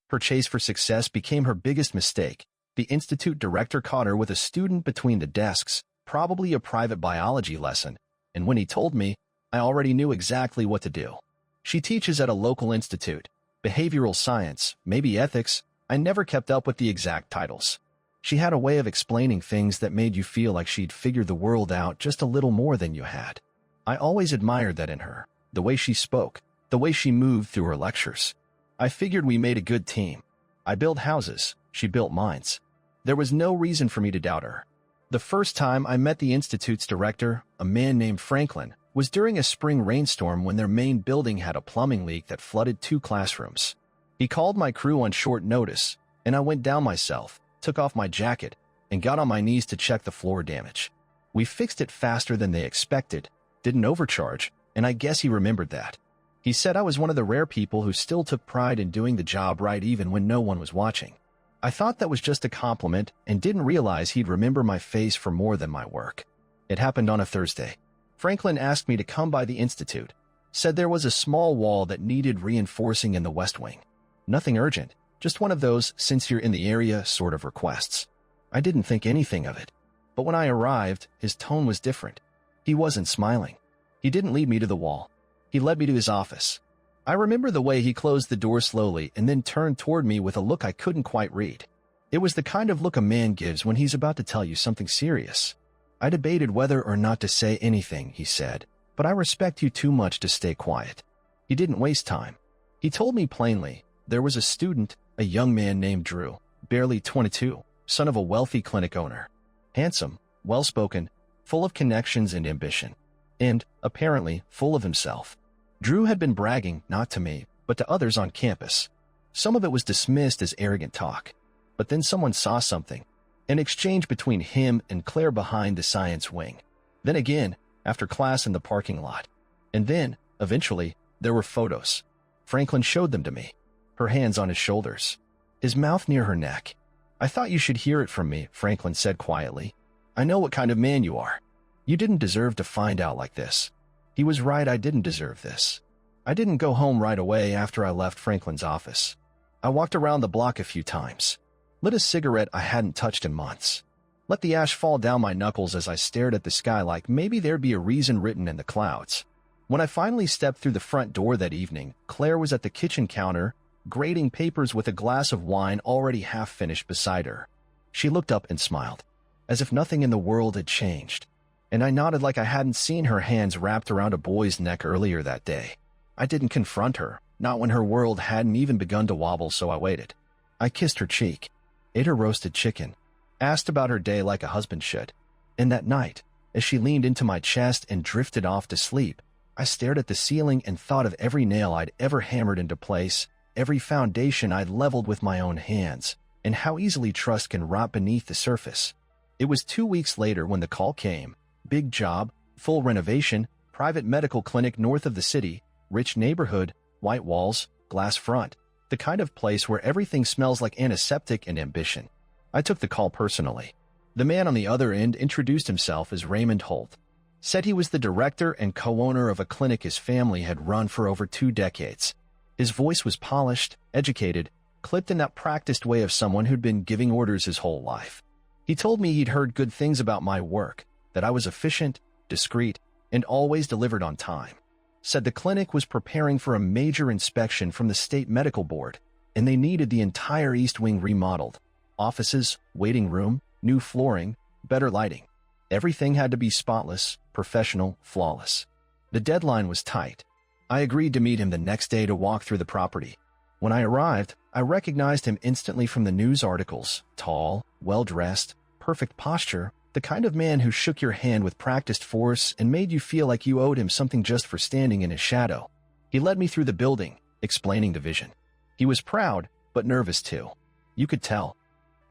Her chase for success became her biggest mistake. The institute director caught her with a student between the desks, probably a private biology lesson, and when he told me, I already knew exactly what to do. She teaches at a local institute, behavioral science, maybe ethics. I never kept up with the exact titles. She had a way of explaining things that made you feel like she'd figured the world out just a little more than you had. I always admired that in her, the way she spoke, the way she moved through her lectures. I figured we made a good team. I built houses, she built minds. There was no reason for me to doubt her. The first time I met the institute's director, a man named Franklin, was during a spring rainstorm when their main building had a plumbing leak that flooded 2 classrooms. He called my crew on short notice, and I went down myself, took off my jacket, and got on my knees to check the floor damage. We fixed it faster than they expected, didn't overcharge, and I guess he remembered that. He said I was one of the rare people who still took pride in doing the job right even when no one was watching. I thought that was just a compliment and didn't realize he'd remember my face for more than my work. It happened on a Thursday. Franklin asked me to come by the institute, said there was a small wall that needed reinforcing in the west wing. Nothing urgent, just one of those since you're in the area sort of requests. I didn't think anything of it, but when I arrived, his tone was different. He wasn't smiling. He didn't lead me to the wall. He led me to his office. I remember the way he closed the door slowly and then turned toward me with a look I couldn't quite read. It was the kind of look a man gives when he's about to tell you something serious. I debated whether or not to say anything, he said, but I respect you too much to stay quiet. He didn't waste time. He told me plainly, there was a student, a young man named Drew, barely 22, son of a wealthy clinic owner. Handsome, well-spoken, full of connections and ambition, and, apparently, full of himself. Drew had been bragging, not to me, but to others on campus. Some of it was dismissed as arrogant talk. But then someone saw something, an exchange between him and Claire behind the science wing. Then again, after class in the parking lot. And then, eventually, there were photos. Franklin showed them to me, her hands on his shoulders, his mouth near her neck. I thought you should hear it from me, Franklin said quietly. I know what kind of man you are. You didn't deserve to find out like this. He was right, I didn't deserve this. I didn't go home right away after I left Franklin's office. I walked around the block a few times, lit a cigarette I hadn't touched in months, let the ash fall down my knuckles as I stared at the sky like maybe there'd be a reason written in the clouds. When I finally stepped through the front door that evening, Claire was at the kitchen counter, grading papers with a glass of wine already half finished beside her. She looked up and smiled, as if nothing in the world had changed, and I nodded like I hadn't seen her hands wrapped around a boy's neck earlier that day. I didn't confront her, not when her world hadn't even begun to wobble, so I waited. I kissed her cheek, ate her roasted chicken, asked about her day like a husband should. And that night, as she leaned into my chest and drifted off to sleep, I stared at the ceiling and thought of every nail I'd ever hammered into place, every foundation I'd leveled with my own hands, and how easily trust can rot beneath the surface. It was 2 weeks later when the call came. Big job, full renovation, private medical clinic north of the city, rich neighborhood, white walls, glass front, the kind of place where everything smells like antiseptic and ambition. I took the call personally. The man on the other end introduced himself as Raymond Holt, said he was the director and co-owner of a clinic his family had run for over 2 decades. His voice was polished, educated, clipped in that practiced way of someone who'd been giving orders his whole life. He told me he'd heard good things about my work, that I was efficient, discreet, and always delivered on time. Said the clinic was preparing for a major inspection from the state medical board, and they needed the entire East Wing remodeled. Offices, waiting room, new flooring, better lighting. Everything had to be spotless, professional, flawless. The deadline was tight. I agreed to meet him the next day to walk through the property. When I arrived, I recognized him instantly from the news articles. Tall, well-dressed, perfect posture, the kind of man who shook your hand with practiced force and made you feel like you owed him something just for standing in his shadow. He led me through the building, explaining the vision. He was proud, but nervous too. You could tell.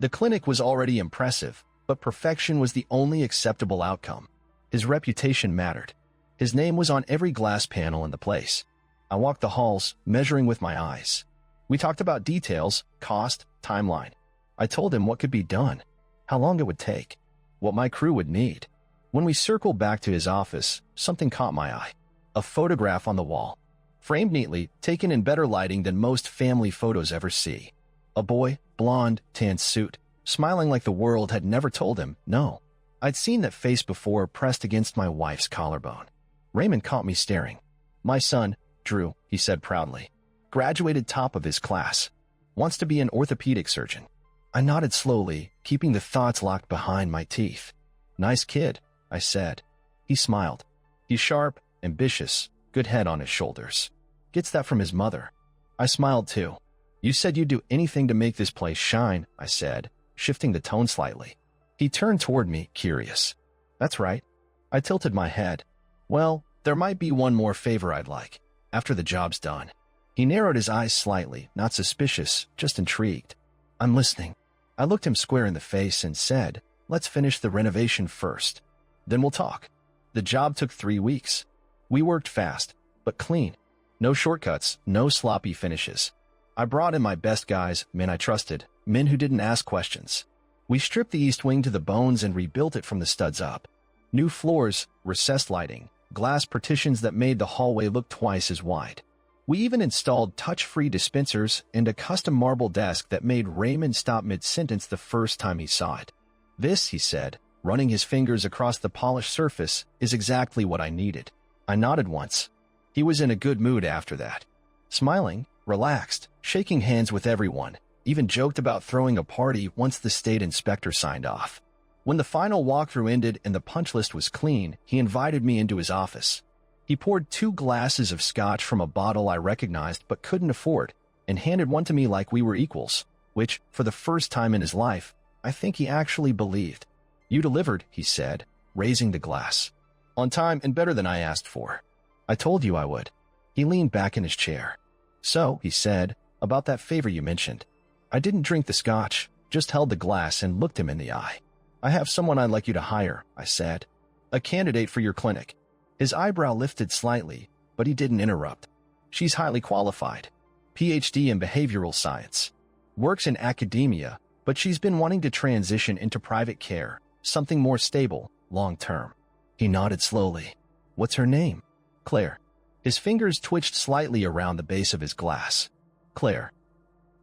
The clinic was already impressive, but perfection was the only acceptable outcome. His reputation mattered. His name was on every glass panel in the place. I walked the halls, measuring with my eyes. We talked about details, cost, timeline. I told him what could be done, how long it would take, what my crew would need. When we circled back to his office, something caught my eye. A photograph on the wall, framed neatly, taken in better lighting than most family photos ever see. A boy, blonde, tan suit, smiling like the world had never told him no. I'd seen that face before pressed against my wife's collarbone. Raymond caught me staring. My son, Drew, he said proudly, graduated top of his class. Wants to be an orthopedic surgeon. I nodded slowly, keeping the thoughts locked behind my teeth. Nice kid, I said. He smiled. He's sharp, ambitious, good head on his shoulders. Gets that from his mother. I smiled too. You said you'd do anything to make this place shine, I said, shifting the tone slightly. He turned toward me, curious. That's right. I tilted my head. Well, there might be one more favor I'd like, after the job's done. He narrowed his eyes slightly, not suspicious, just intrigued. I'm listening. I looked him square in the face and said, let's finish the renovation first. Then we'll talk. The job took 3 weeks. We worked fast, but clean. No shortcuts, no sloppy finishes. I brought in my best guys, men I trusted, men who didn't ask questions. We stripped the east wing to the bones and rebuilt it from the studs up. New floors, recessed lighting, glass partitions that made the hallway look twice as wide. We even installed touch-free dispensers and a custom marble desk that made Raymond stop mid-sentence the first time he saw it. This, he said, running his fingers across the polished surface, is exactly what I needed. I nodded once. He was in a good mood after that. Smiling, relaxed, shaking hands with everyone, even joked about throwing a party once the state inspector signed off. When the final walkthrough ended and the punch list was clean, he invited me into his office. He poured 2 glasses of scotch from a bottle I recognized but couldn't afford and handed one to me like we were equals, which, for the first time in his life, I think he actually believed. You delivered, he said, raising the glass. On time and better than I asked for. I told you I would. He leaned back in his chair. So, he said, about that favor you mentioned. I didn't drink the scotch, just held the glass and looked him in the eye. I have someone I'd like you to hire, I said. A candidate for your clinic. His eyebrow lifted slightly, but he didn't interrupt. She's highly qualified. PhD in behavioral science. Works in academia, but she's been wanting to transition into private care, something more stable, long-term. He nodded slowly. What's her name? Claire. His fingers twitched slightly around the base of his glass. Claire.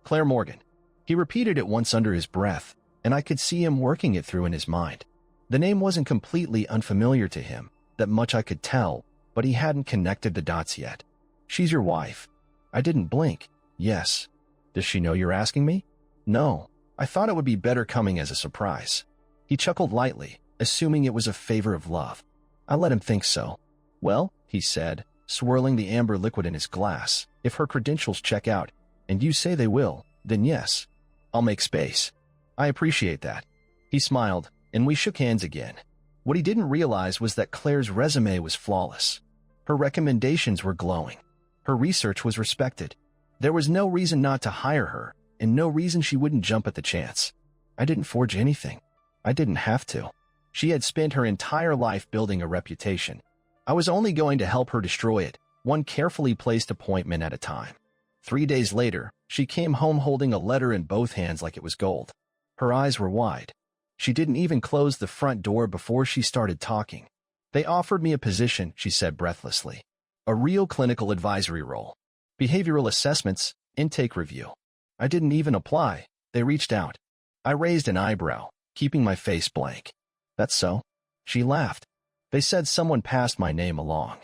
Claire Morgan. He repeated it once under his breath, and I could see him working it through in his mind. The name wasn't completely unfamiliar to him, that much I could tell, but he hadn't connected the dots yet. She's your wife. I didn't blink. Yes. Does she know you're asking me? No. I thought it would be better coming as a surprise. He chuckled lightly, assuming it was a favor of love. I let him think so. Well, he said, swirling the amber liquid in his glass, if her credentials check out, and you say they will, then yes. I'll make space. I appreciate that. He smiled, and we shook hands again. What he didn't realize was that Claire's resume was flawless. Her recommendations were glowing. Her research was respected. There was no reason not to hire her, and no reason she wouldn't jump at the chance. I didn't forge anything. I didn't have to. She had spent her entire life building a reputation. I was only going to help her destroy it, one carefully placed appointment at a time. 3 days later, she came home holding a letter in both hands like it was gold. Her eyes were wide. She didn't even close the front door before she started talking. They offered me a position, she said breathlessly. A real clinical advisory role. Behavioral assessments, intake review. I didn't even apply. They reached out. I raised an eyebrow, keeping my face blank. That's so? She laughed. They said someone passed my name along.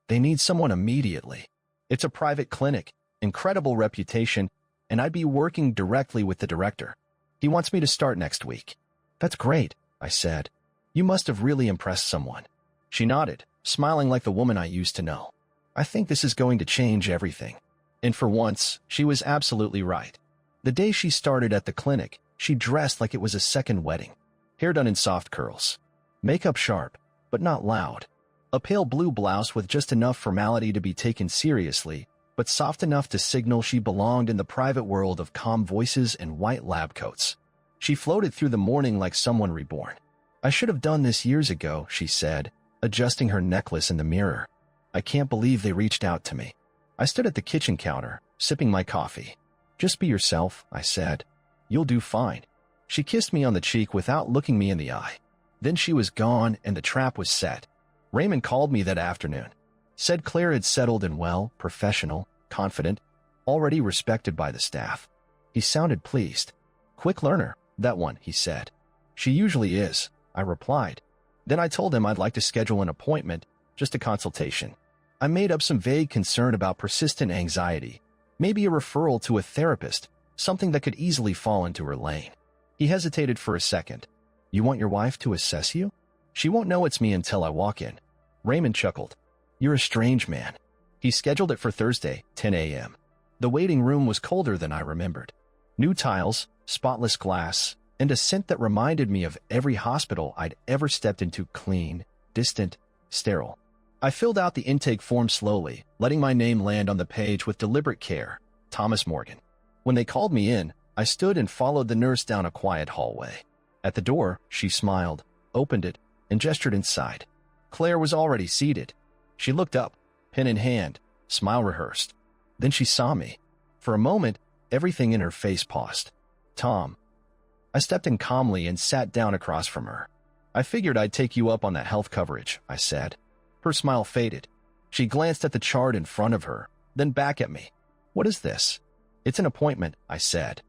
They need someone immediately. It's a private clinic, incredible reputation, and I'd be working directly with the director. He wants me to start next week. That's great, I said. You must have really impressed someone. She nodded, smiling like the woman I used to know. I think this is going to change everything. And for once, she was absolutely right. The day she started at the clinic, she dressed like it was a second wedding. Hair done in soft curls. Makeup sharp, but not loud. A pale blue blouse with just enough formality to be taken seriously, but soft enough to signal she belonged in the private world of calm voices and white lab coats. She floated through the morning like someone reborn. I should have done this years ago, she said, adjusting her necklace in the mirror. I can't believe they reached out to me. I stood at the kitchen counter, sipping my coffee. Just be yourself, I said. You'll do fine. She kissed me on the cheek without looking me in the eye. Then she was gone and the trap was set. Raymond called me that afternoon. Said Claire had settled in well, professional, confident, already respected by the staff. He sounded pleased. Quick learner, that one, he said. She usually is, I replied. Then I told him I'd like to schedule an appointment, just a consultation. I made up some vague concern about persistent anxiety, maybe a referral to a therapist, something that could easily fall into her lane. He hesitated for a second. You want your wife to assess you? She won't know it's me until I walk in. Raymond chuckled. You're a strange man. He scheduled it for Thursday, 10 a.m. The waiting room was colder than I remembered. New tiles, spotless glass, and a scent that reminded me of every hospital I'd ever stepped into, clean, distant, sterile. I filled out the intake form slowly, letting my name land on the page with deliberate care. Thomas Morgan. When they called me in, I stood and followed the nurse down a quiet hallway. At the door, she smiled, opened it, and gestured inside. Claire was already seated. She looked up, pen in hand, smile rehearsed. Then she saw me. For a moment, everything in her face paused. Tom. I stepped in calmly and sat down across from her. I figured I'd take you up on that health coverage, I said. Her smile faded. She glanced at the chart in front of her, then back at me. What is this? It's an appointment, I said.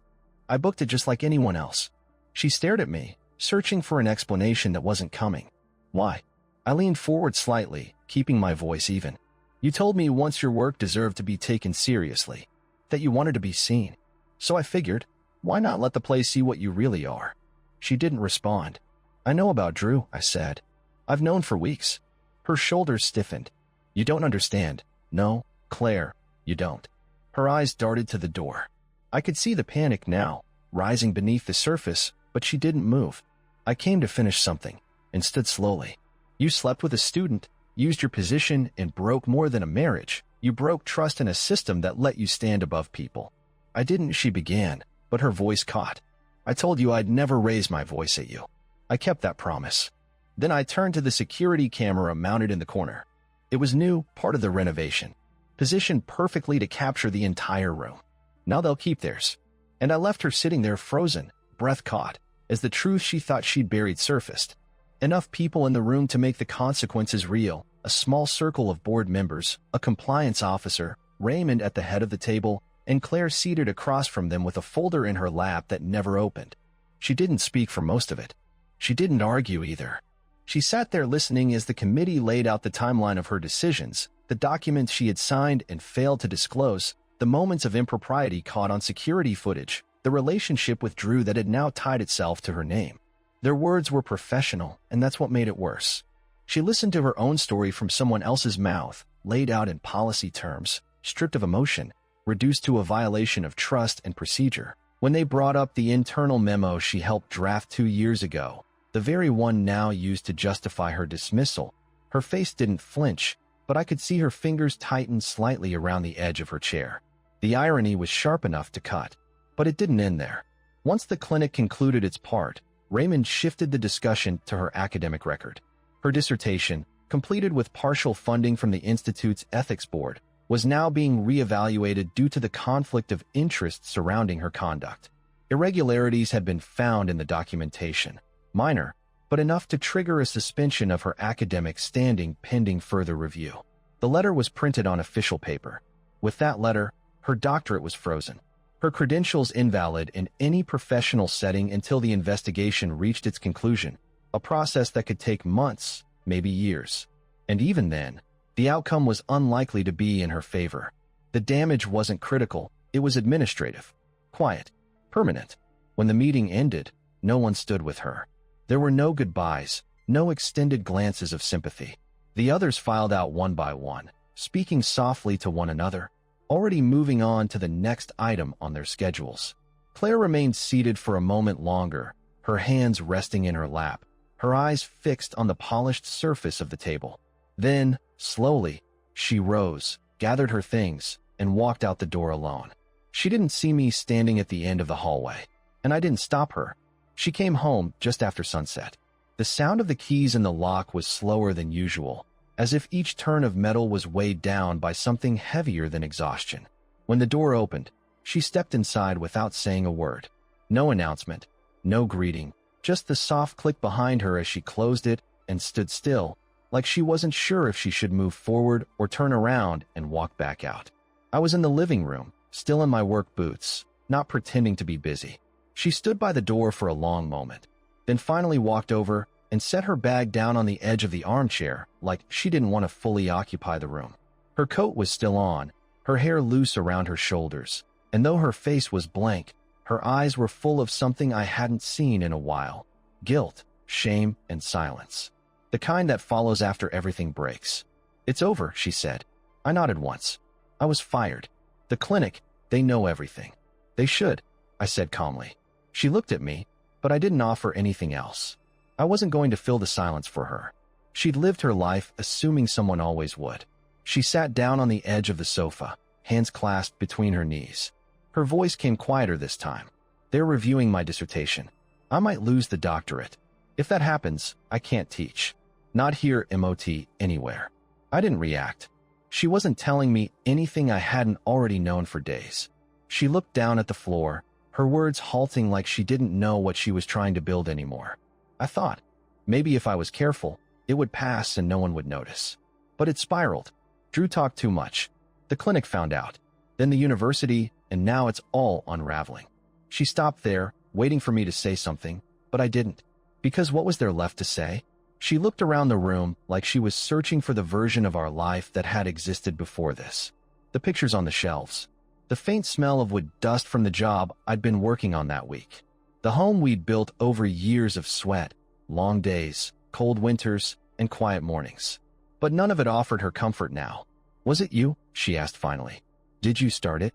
I booked it just like anyone else. She stared at me, searching for an explanation that wasn't coming. Why? I leaned forward slightly, keeping my voice even. You told me once your work deserved to be taken seriously, that you wanted to be seen. So I figured, why not let the place see what you really are? She didn't respond. I know about Drew, I said. I've known for weeks. Her shoulders stiffened. You don't understand. No, Claire, you don't. Her eyes darted to the door. I could see the panic now, rising beneath the surface, but she didn't move. I came to finish something, and stood slowly. You slept with a student, used your position, and broke more than a marriage. You broke trust in a system that let you stand above people. I didn't, she began, but her voice caught. I told you I'd never raise my voice at you. I kept that promise. Then I turned to the security camera mounted in the corner. It was new, part of the renovation, positioned perfectly to capture the entire room. Now they'll keep theirs. And I left her sitting there frozen, breath caught, as the truth she thought she'd buried surfaced. Enough people in the room to make the consequences real, a small circle of board members, a compliance officer, Raymond at the head of the table, and Claire seated across from them with a folder in her lap that never opened. She didn't speak for most of it. She didn't argue either. She sat there listening as the committee laid out the timeline of her decisions, the documents she had signed and failed to disclose, the moments of impropriety caught on security footage, the relationship with Drew that had now tied itself to her name. Their words were professional, and that's what made it worse. She listened to her own story from someone else's mouth, laid out in policy terms, stripped of emotion, reduced to a violation of trust and procedure. When they brought up the internal memo she helped draft 2 years ago, the very one now used to justify her dismissal, her face didn't flinch, but I could see her fingers tighten slightly around the edge of her chair. The irony was sharp enough to cut, but it didn't end there. Once the clinic concluded its part, Raymond shifted the discussion to her academic record. Her dissertation, completed with partial funding from the Institute's ethics board, was now being reevaluated due to the conflict of interest surrounding her conduct. Irregularities had been found in the documentation, minor, but enough to trigger a suspension of her academic standing pending further review. The letter was printed on official paper. With that letter, her doctorate was frozen. Her credentials invalid in any professional setting until the investigation reached its conclusion, a process that could take months, maybe years. And even then, the outcome was unlikely to be in her favor. The damage wasn't critical, it was administrative, quiet, permanent. When the meeting ended, no one stood with her. There were no goodbyes, no extended glances of sympathy. The others filed out one by one, speaking softly to one another, already moving on to the next item on their schedules. Claire remained seated for a moment longer, her hands resting in her lap, her eyes fixed on the polished surface of the table. Then, slowly, she rose, gathered her things, and walked out the door alone. She didn't see me standing at the end of the hallway, and I didn't stop her. She came home just after sunset. The sound of the keys in the lock was slower than usual, as if each turn of metal was weighed down by something heavier than exhaustion. When the door opened, she stepped inside without saying a word. No announcement, no greeting, just the soft click behind her as she closed it and stood still, like she wasn't sure if she should move forward or turn around and walk back out. I was in the living room, still in my work boots, not pretending to be busy. She stood by the door for a long moment, then finally walked over and set her bag down on the edge of the armchair like she didn't want to fully occupy the room. Her coat was still on, her hair loose around her shoulders, and though her face was blank, her eyes were full of something I hadn't seen in a while: guilt, shame, and silence. The kind that follows after everything breaks. "It's over," she said. I nodded once. I was fired. The clinic, they know everything. "They should," I said calmly. She looked at me, but I didn't offer anything else. I wasn't going to fill the silence for her. She'd lived her life assuming someone always would. She sat down on the edge of the sofa, hands clasped between her knees. Her voice came quieter this time. "They're reviewing my dissertation. I might lose the doctorate. If that happens, I can't teach. Not here, MOT, anywhere." I didn't react. She wasn't telling me anything I hadn't already known for days. She looked down at the floor, her words halting like she didn't know what she was trying to build anymore. I thought, maybe if I was careful, it would pass and no one would notice. But it spiraled. Drew talked too much. The clinic found out. Then the university, and now it's all unraveling. She stopped there, waiting for me to say something, but I didn't. Because what was there left to say? She looked around the room like she was searching for the version of our life that had existed before this. The pictures on the shelves. The faint smell of wood dust from the job I'd been working on that week. The home we'd built over years of sweat, long days, cold winters, and quiet mornings. But none of it offered her comfort now. "Was it you?" she asked finally. "Did you start it?"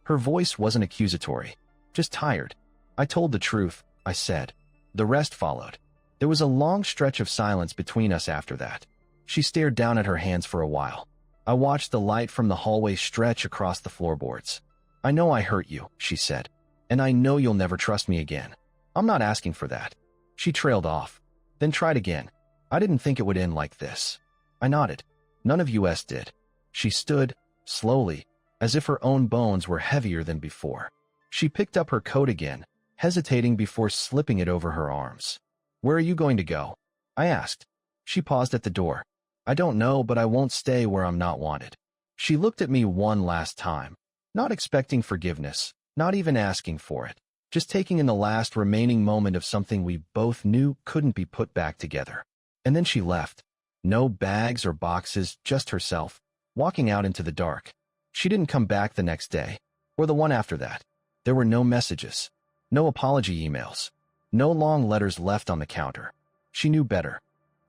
Her voice wasn't accusatory, just tired. I told the truth, I said. The rest followed. There was a long stretch of silence between us after that. She stared down at her hands for a while. I watched the light from the hallway stretch across the floorboards. "I know I hurt you," she said. "And I know you'll never trust me again. I'm not asking for that." She trailed off, then tried again. "I didn't think it would end like this." I nodded. "None of us did." She stood, slowly, as if her own bones were heavier than before. She picked up her coat again, hesitating before slipping it over her arms. "Where are you going to go?" I asked. She paused at the door. "I don't know, but I won't stay where I'm not wanted." She looked at me one last time, not expecting forgiveness, not even asking for it, just taking in the last remaining moment of something we both knew couldn't be put back together. And then she left. No bags or boxes, just herself, walking out into the dark. She didn't come back the next day, or the one after that. There were no messages, no apology emails, no long letters left on the counter. She knew better.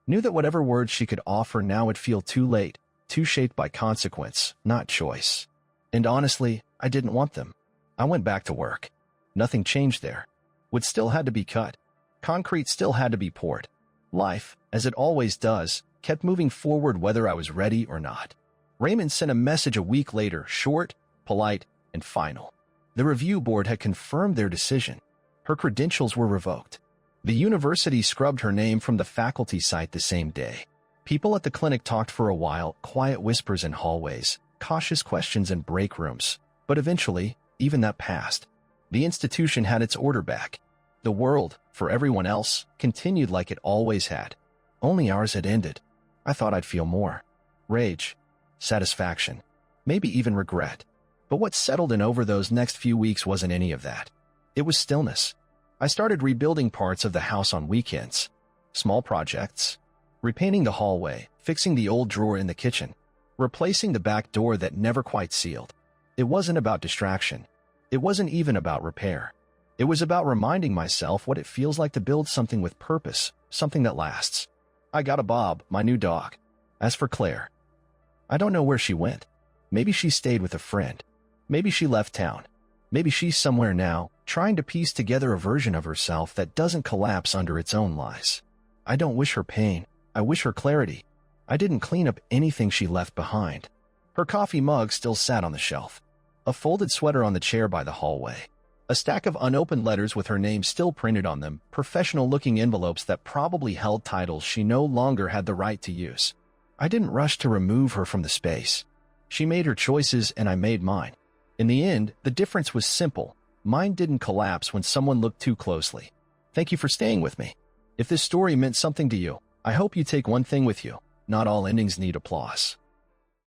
Knew that whatever words she could offer now would feel too late, too shaped by consequence, not choice. And honestly, I didn't want them. I went back to work. Nothing changed there. Wood still had to be cut. Concrete still had to be poured. Life, as it always does, kept moving forward whether I was ready or not. Raymond sent a message a week later, short, polite, and final. The review board had confirmed their decision. Her credentials were revoked. The university scrubbed her name from the faculty site the same day. People at the clinic talked for a while, quiet whispers in hallways, cautious questions in break rooms. But eventually, even that passed. The institution had its order back. The world, for everyone else, continued like it always had. Only ours had ended. I thought I'd feel more. Rage, satisfaction, maybe even regret. But what settled in over those next few weeks wasn't any of that. It was stillness. I started rebuilding parts of the house on weekends. Small projects. Repainting the hallway, fixing the old drawer in the kitchen, replacing the back door that never quite sealed. It wasn't about distraction. It wasn't even about repair. It was about reminding myself what it feels like to build something with purpose, something that lasts. I got a Bob, my new dog. As for Claire, I don't know where she went. Maybe she stayed with a friend. Maybe she left town. Maybe she's somewhere now, trying to piece together a version of herself that doesn't collapse under its own lies. I don't wish her pain. I wish her clarity. I didn't clean up anything she left behind. Her coffee mug still sat on the shelf. A folded sweater on the chair by the hallway. A stack of unopened letters with her name still printed on them, professional-looking envelopes that probably held titles she no longer had the right to use. I didn't rush to remove her from the space. She made her choices and I made mine. In the end, the difference was simple. Mine didn't collapse when someone looked too closely. Thank you for staying with me. If this story meant something to you, I hope you take one thing with you. Not all endings need applause.